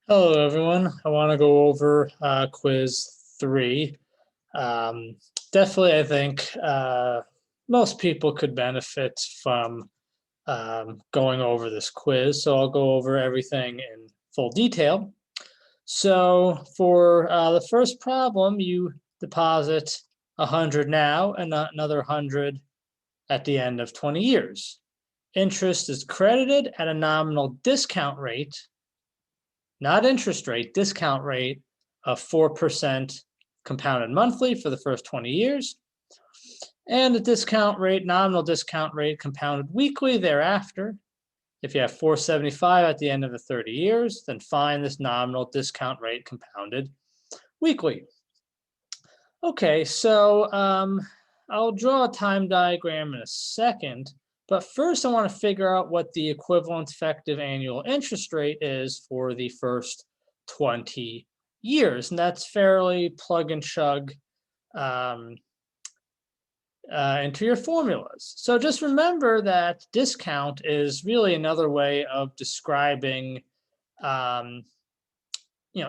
Hello, everyone. I want to go over quiz 3. Um, Definitely, I think most people could benefit from going over this quiz. So I'll go over everything in full detail. So for the first problem, you deposit 100 now and another 100 at the end of 20 years. Interest is credited at a nominal discount rate, not interest rate, discount rate of 4% compounded monthly for the first 20 years, and the discount rate, nominal discount rate compounded weekly thereafter. If you have 475 at the end of the 30 years, then find this nominal discount rate compounded weekly. Okay, so I'll draw a time diagram in a second, but first I want to figure out what the equivalent effective annual interest rate is for the first 20 years. And that's fairly plug and chug into your formulas. So just remember that discount is really another way of describing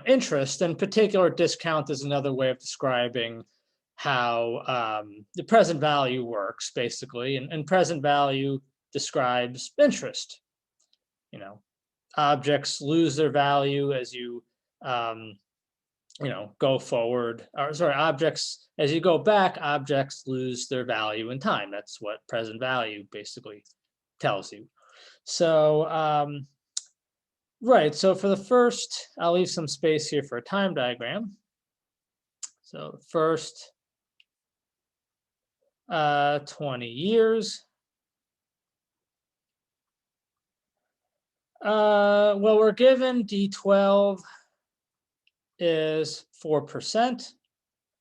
interest. In particular, discount is another way of describing how the present value works, basically. And present value describes interest. Objects lose their value as you go forward, or sorry, objects, as you go back, objects lose their value in time. That's what present value basically tells you. So right, so for the first, I'll leave some space here for a time diagram. So first 20 years. Well, we're given D12 is 4%.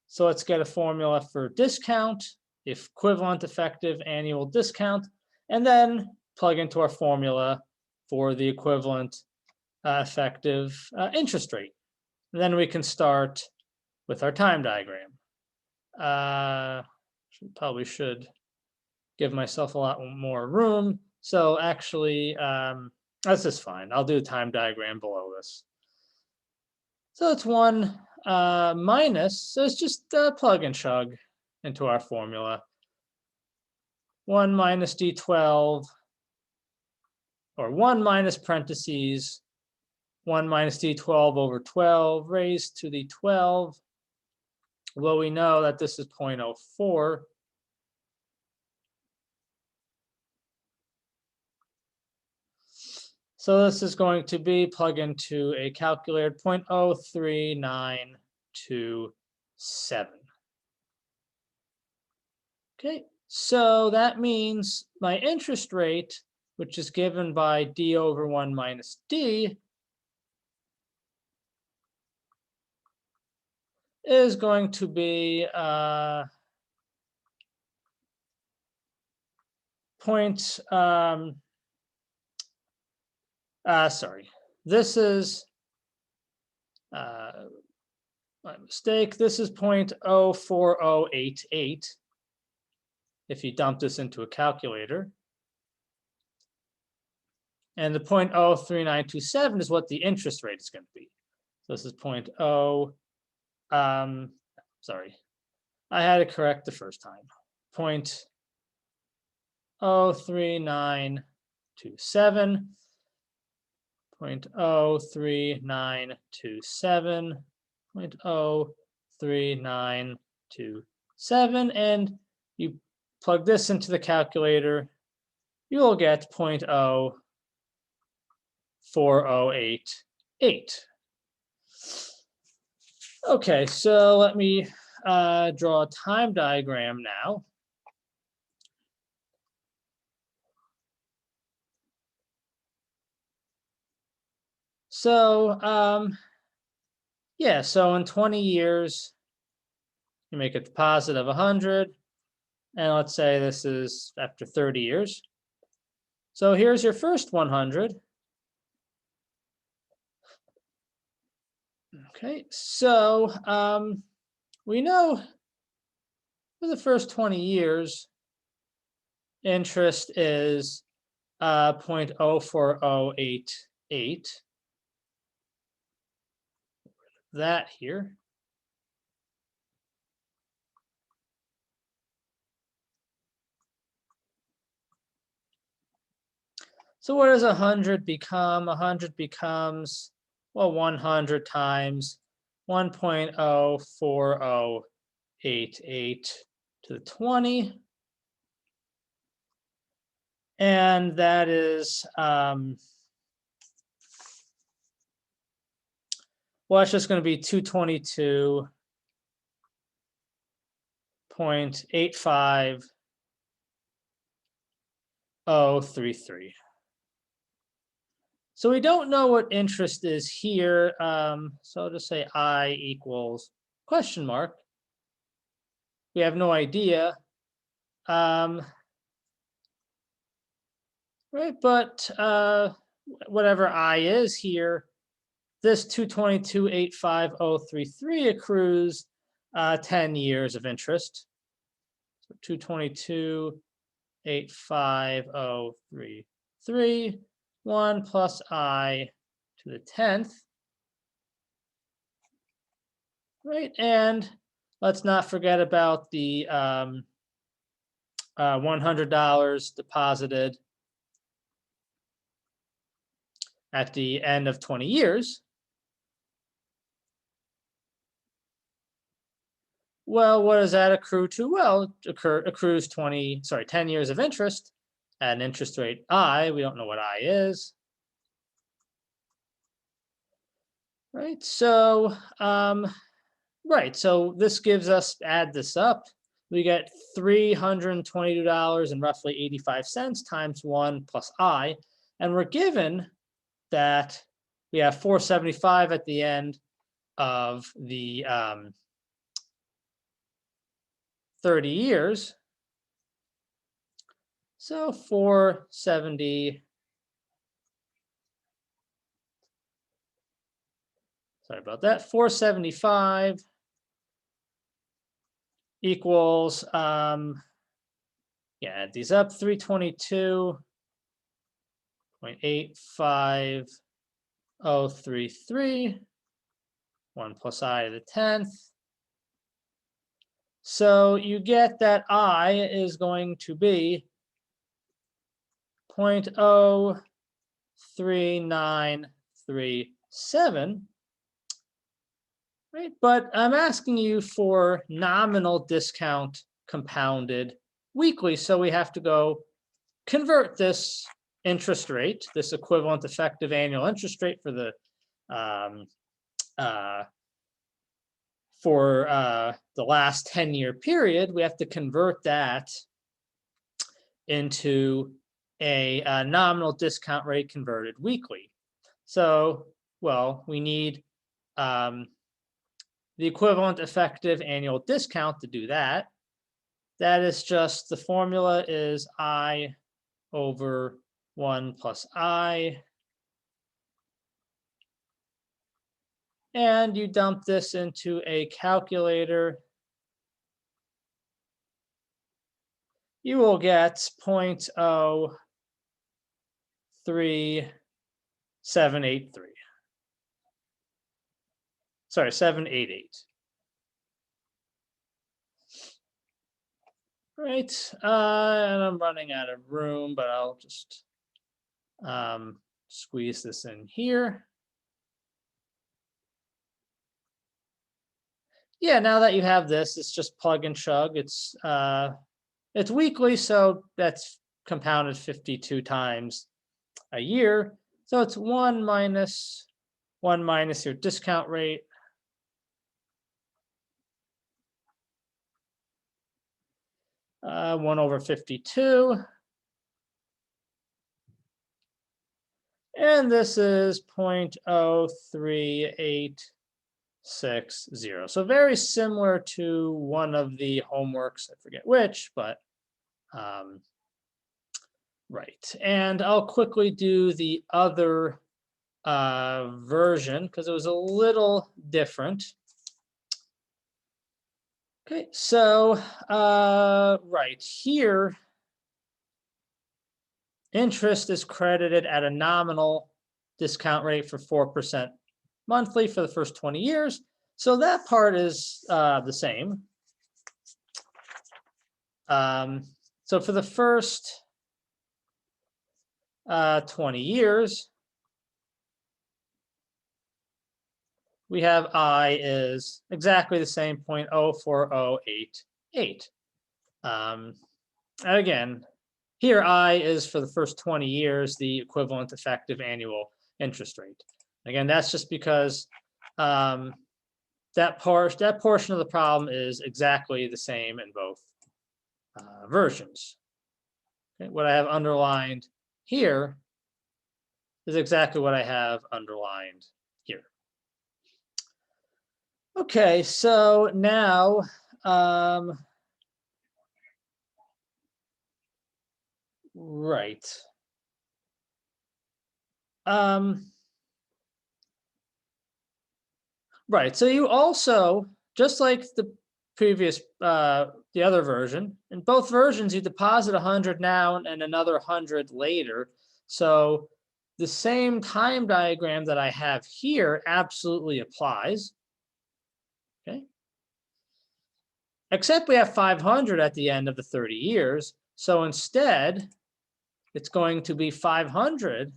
So let's get a formula for discount, equivalent effective annual discount, and then plug into our formula for the equivalent effective interest rate. And then we can start with our time diagram. Probably should give myself a lot more room. So actually, that's just fine. I'll do a time diagram below this. So it's 1 minus, so it's just plug and chug into our formula. 1 minus D12, or 1 minus parentheses, 1 minus D12 over 12 raised to the 12. Well, we know that this is 0.04. So this is going to be plug into a calculator 0.03927. Okay, so that means my interest rate, which is given by D over 1 minus D, is going to be this is my mistake. This is 0.04088 if you dump this into a calculator. And the 0.03927 is what the interest rate is going to be. So this is 0.0, sorry, I had it correct the first time. 0.03927, 0.03927, 0.03927, and you plug this into the calculator, you will get 0.04088. Okay, so let me draw a time diagram now. So yeah, so in 20 years, you make a deposit of 100, and let's say this is after 30 years. So here's your first 100. Okay, so we know for the first 20 years, interest is 0.04088. that here. So what does 100 become? 100 becomes, well, 100 times 1.04088 to the 20. And that is, well, it's just going to be 222.85033. So we don't know what interest is here. So I'll just say I equals question mark. We have no idea. Right, but whatever I is here, this 222.85033 accrues 10 years of interest. So 222.85033, 1 plus I to the 10th. Right, and let's not forget about the $100 deposited at the end of 20 years. Well, what does that accrue to? Well, it accrues 10 years of interest at an interest rate I. We don't know what I is. Right, so right, so this gives us, add this up, we get $322 and roughly 85 cents times 1 plus I, and we're given that we have 475 at the end of the 30 years. So 470, sorry about that, 475 equals, add these up, 322.85033, 1 plus I to the 10th. So you get that I is going to be 0.03937, right? But I'm asking you for nominal discount compounded weekly, so we have to go convert this interest rate, this equivalent effective annual interest rate for the last 10-year period. We have to convert that into a nominal discount rate converted weekly. So, well, we need the equivalent effective annual discount to do that. That is just, the formula is I over 1 plus I. And you dump this into a calculator. You will get 0.03783. Sorry, 788. Right, and I'm running out of room, but I'll just squeeze this in here. Yeah, now that you have this, it's just plug and chug. It's weekly, so that's compounded 52 times a year. So it's 1 minus your discount rate. One over 52. And this is 0.03860. So very similar to one of the homeworks, I forget which, but right. And I'll quickly do the other version because it was a little different. Okay, so right here, interest is credited at a nominal discount rate for 4% monthly for the first 20 years. So that part is the same. So for the first 20 years, we have I is exactly the same 0.04088. And again, here I is for the first 20 years, the equivalent effective annual interest rate. Again, that's just because that portion of the problem is exactly the same in both versions. Okay, what I have underlined here is exactly what I have underlined here. Okay, so now right. Right, so you also, just like the previous, the other version, in both versions, you deposit 100 now and another 100 later. So the same time diagram that I have here absolutely applies. Okay. Except we have 500 at the end of the 30 years. So instead, it's going to be 500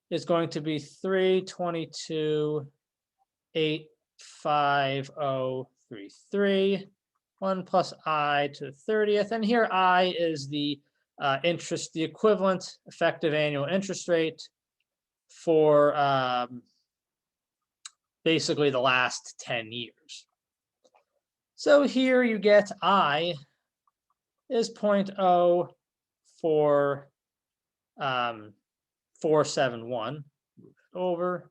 is going to be 322,85033, 1 plus I to the 30th. And here I is the interest, the equivalent effective annual interest rate for basically the last 10 years. So here you get I is 0.04471 over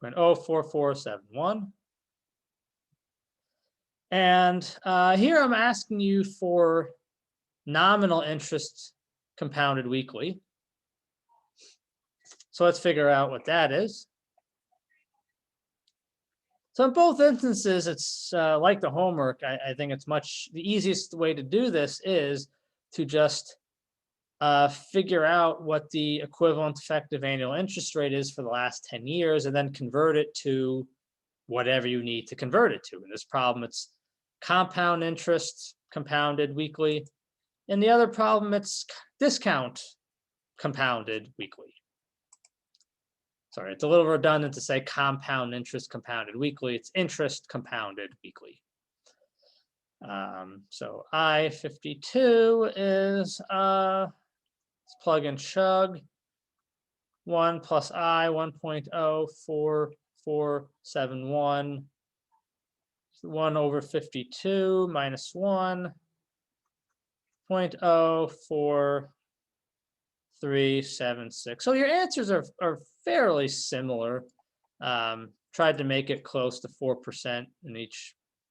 0.04471. And here I'm asking you for nominal interest compounded weekly. So let's figure out what that is. So in both instances, it's like the homework. I think it's the easiest way to do this is to just figure out what the equivalent effective annual interest rate is for the last 10 years and then convert it to whatever you need to convert it to. In this problem, it's compound interest compounded weekly. In the other problem, it's discount compounded weekly. Sorry, it's a little redundant to say compound interest compounded weekly. It's interest compounded weekly. So I-52 is, let's plug and chug. 1 plus I, 1.04471. 1 over 52 minus 1. 0.04376. So your answers are fairly similar. Tried to make it close to 4% in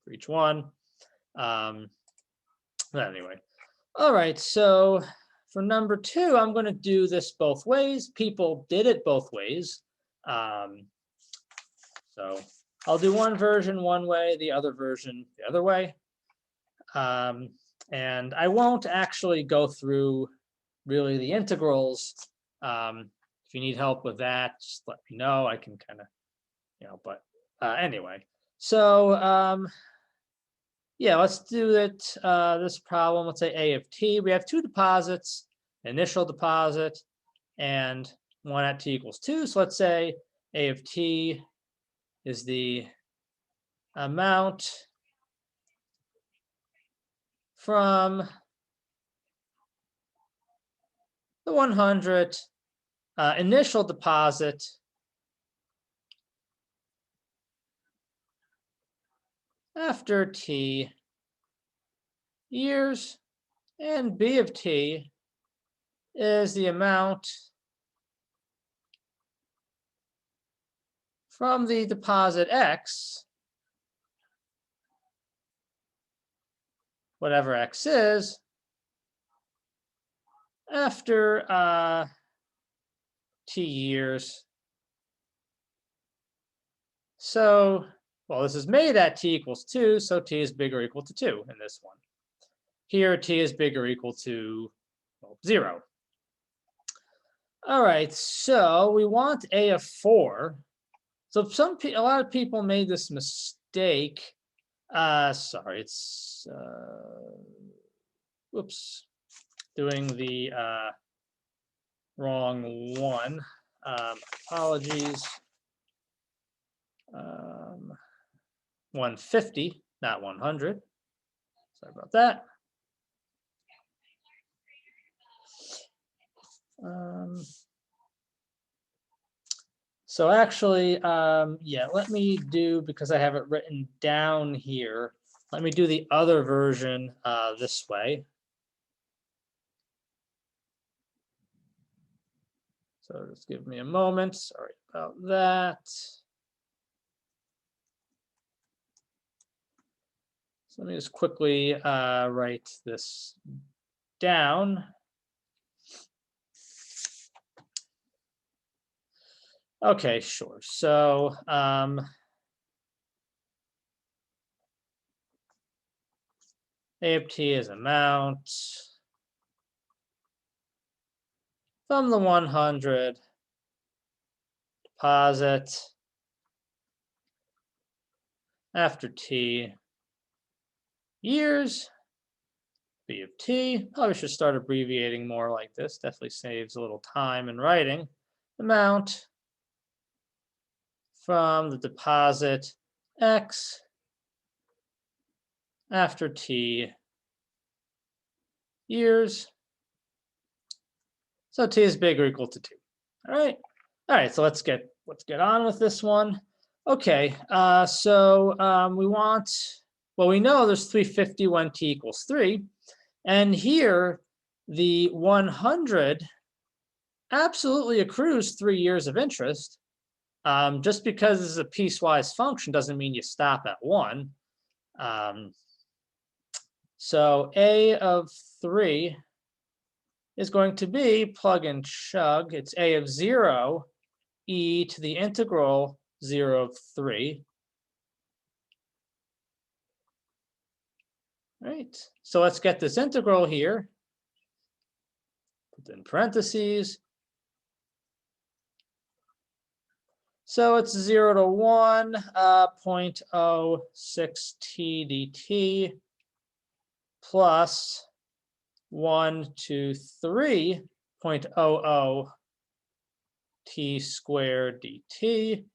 for each one. But anyway, all right. So for number 2, I'm going to do this both ways. People did it both ways. So I'll do one version one way, the other version the other way. And I won't actually go through really the integrals. If you need help with that, just let me know. I can kind of, but anyway. So yeah, let's do it. This problem, let's say A of t. We have 2 deposits, initial deposit, and 1 at t equals 2. So let's say A of t is the amount from the 100 initial deposit after t years, and B of t is the amount from the deposit X, whatever X is, after t years. So, well, this is made at t equals 2, so t is bigger or equal to 2 in this one. Here, t is bigger or equal to 0. All right, so we want A of 4. So a lot of people made this mistake. Sorry, it's whoops, doing the wrong one. Apologies. 150, not 100. Sorry about that. So actually, yeah, let me do, because I have it written down here, let me do the other version this way. So just give me a moment. Sorry about that. So let me just quickly write this down. Okay, sure. So A of t is amount from the 100 deposit after t years, B of t. Probably should start abbreviating more like this. Definitely saves a little time in writing. Amount from the deposit x after t years. So t is bigger or equal to 2. All right. All right, so let's get on with this one. Okay, so we want, well, we know there's 350 when t equals 3. And here, the 100 absolutely accrues 3 years of interest. Just because this is a piecewise function doesn't mean you stop at 1. So A of 3 is going to be plug and chug. It's A of 0, e to the integral 0 of 3. Right, so let's get this integral here. Put in parentheses. So it's 0 to 1, 0.06 t dt plus 1 to 3.00 t squared dt.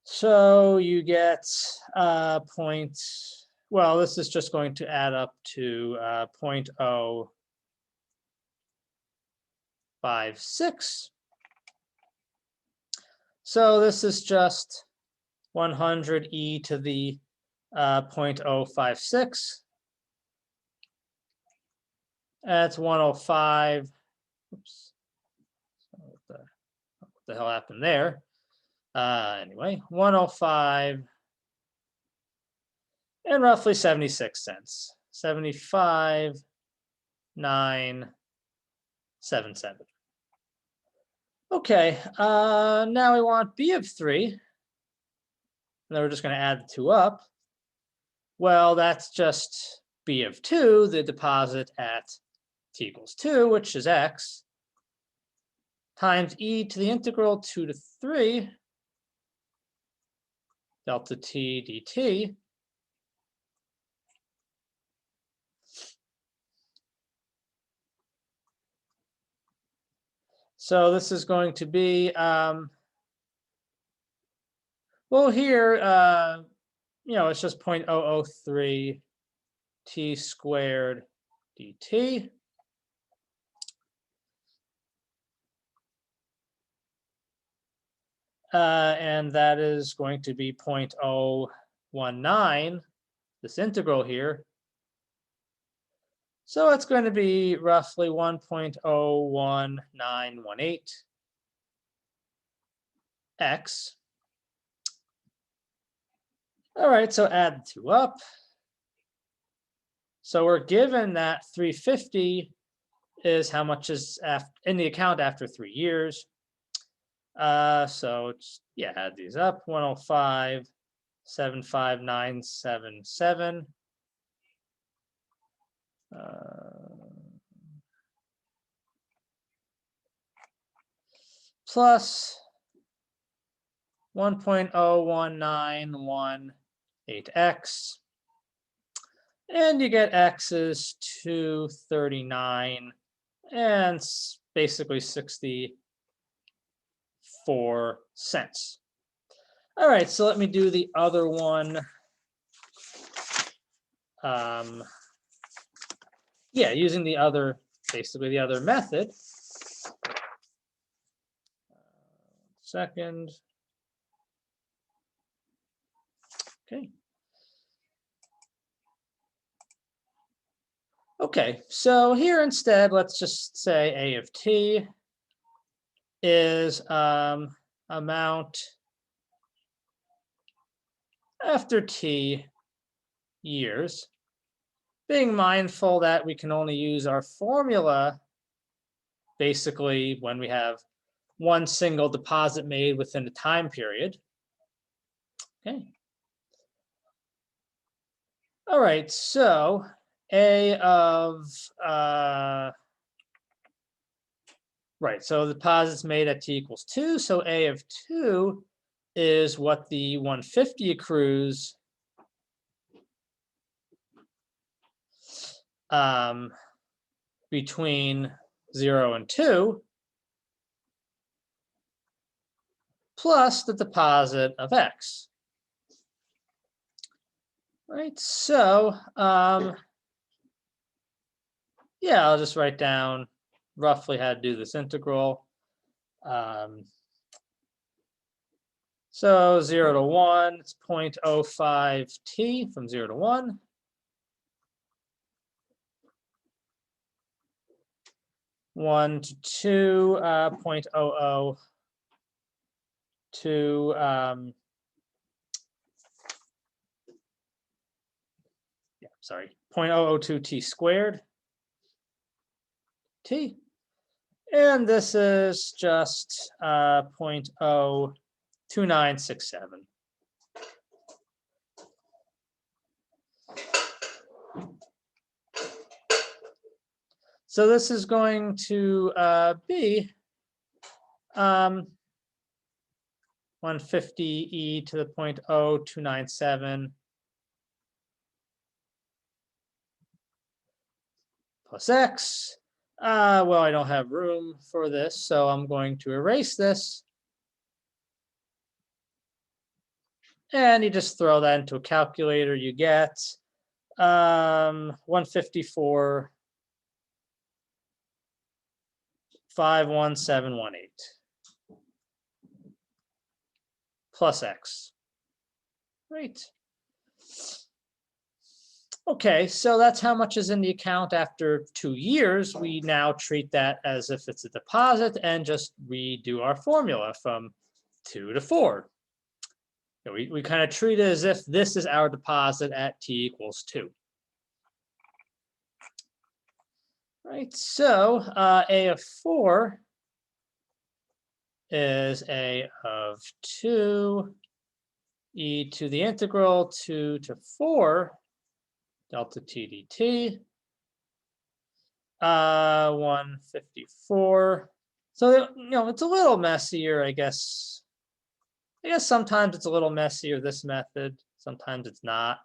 So you get well, this is just going to add up to 0.056. So this is just 100 e to the 0.056. That's 105. Oops. What the hell happened there? Anyway, 105 and roughly 76 cents. 75.977. Okay, now we want B of 3. And then we're just going to add the 2 up. Well, that's just B of 2, the deposit at t equals 2, which is x, times e to the integral 2 to 3 delta t dt. So this is going to be, well, here, it's just 0.003 t squared dt. And that is going to be 0.019, this integral here. So it's going to be roughly 1.01918 x. All right, so add the 2 up. So we're given that 350 is how much is in the account after 3 years. So it's, yeah, add these up. 105, 75977. plus 1.01918x. And you get x is 239 and basically 64 cents. All right, so let me do the other one. Yeah, using the other, basically the other method. Second. Okay. Okay, so here instead, let's just say A of t is amount after t years, being mindful that we can only use our formula basically when we have one single deposit made within a time period. Okay. All right, so A of, right, so the deposits made at t equals 2, so A of 2 is what the 150 accrues between 0 and 2, plus the deposit of x. Right, so yeah, I'll just write down roughly how to do this integral. So 0 to 1, it's 0.05 t from 0 to 1. 1 to 2, 0.002 yeah, sorry, 0.002 t squared t. And this is just 0.02967. So this is going to be 150 e to the 0.0297 plus x. Well, I don't have room for this, so I'm going to erase this. And you just throw that into a calculator, you get 154 51718 plus x. Right. Okay, so that's how much is in the account after 2 years. We now treat that as if it's a deposit and just redo our formula from 2 to 4. We kind of treat it as if this is our deposit at t equals 2. Right, so A of 4 is A of 2 e to the integral 2 to 4 delta t dt. 154. So it's a little messier, I guess. Sometimes it's a little messier, this method. Sometimes it's not.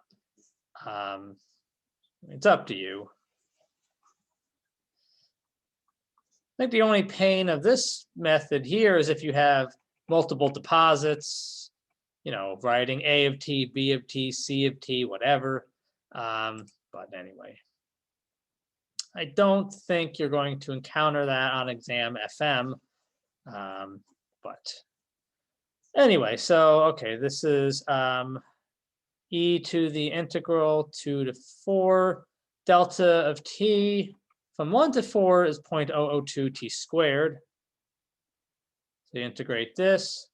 It's up to you. I think the only pain of this method here is if you have multiple deposits, writing A of t, B of t, C of t, whatever. But anyway, I don't think you're going to encounter that on exam FM. But anyway, so okay, this is e to the integral 2 to 4 delta of t from 1 to 4 is 0.002 t squared. So you integrate this.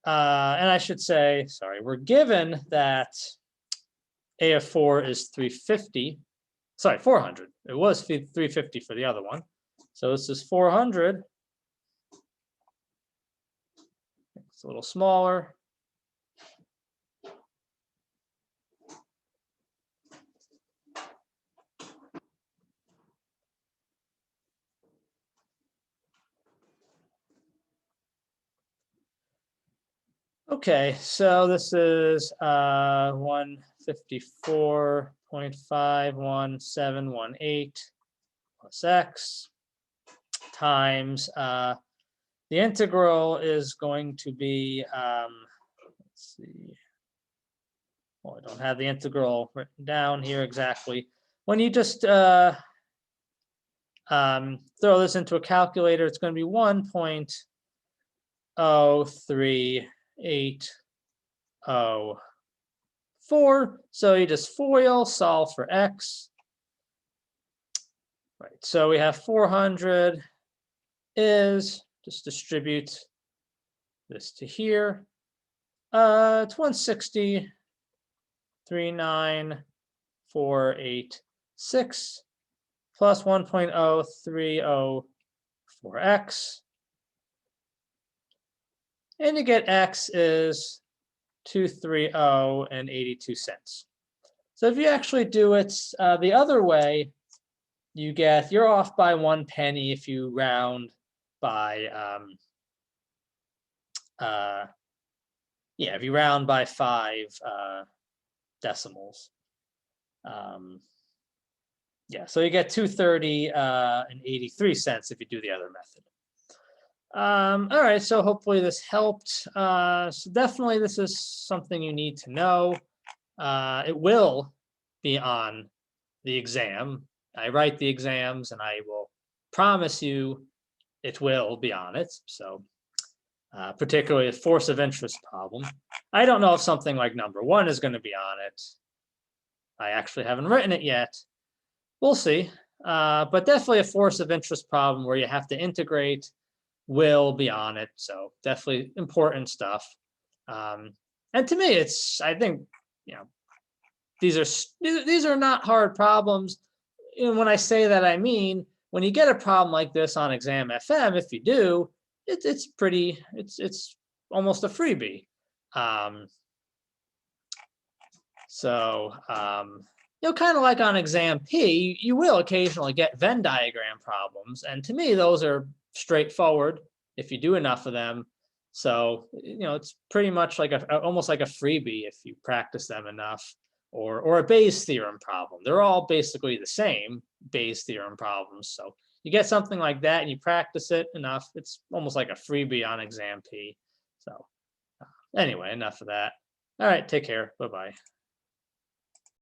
And I should say, sorry, we're given that A of 4 is 350. Sorry, 400. It was 350 for the other one. So this is 400. It's a little smaller. Okay, so this is 154.51718 plus x times the integral is going to be let's see. Well, I don't have the integral written down here exactly. When you just throw this into a calculator, it's going to be 1.03804. So you just FOIL, solve for x. Right, so we have 400 is, just distribute this to here. It's 160.39486 plus 1.0304x. And you get x is 230.82. So if you actually do it the other way, you're off by 1 penny if you round by if you round by 5 decimals. So you get 230.83 if you do the other method. All right, so hopefully this helped. So definitely this is something you need to know. It will be on the exam. I write the exams and I will promise you it will be on it. So particularly a force of interest problem. I don't know if something like number 1 is going to be on it. I actually haven't written it yet. We'll see. But definitely a force of interest problem where you have to integrate will be on it. So definitely important stuff. And to me, I think, these are not hard problems. When I say that, I mean, when you get a problem like this on Exam FM, if you do, it's almost a freebie. Kind of like on Exam P, you will occasionally get Venn diagram problems. And to me, those are straightforward if you do enough of them. So, it's pretty much like almost like a freebie if you practice them enough. Or a Bayes theorem problem. They're all basically the same Bayes theorem problems. So you get something like that and you practice it enough, it's almost like a freebie on Exam P. So anyway, enough of that. All right, take care. Bye-bye.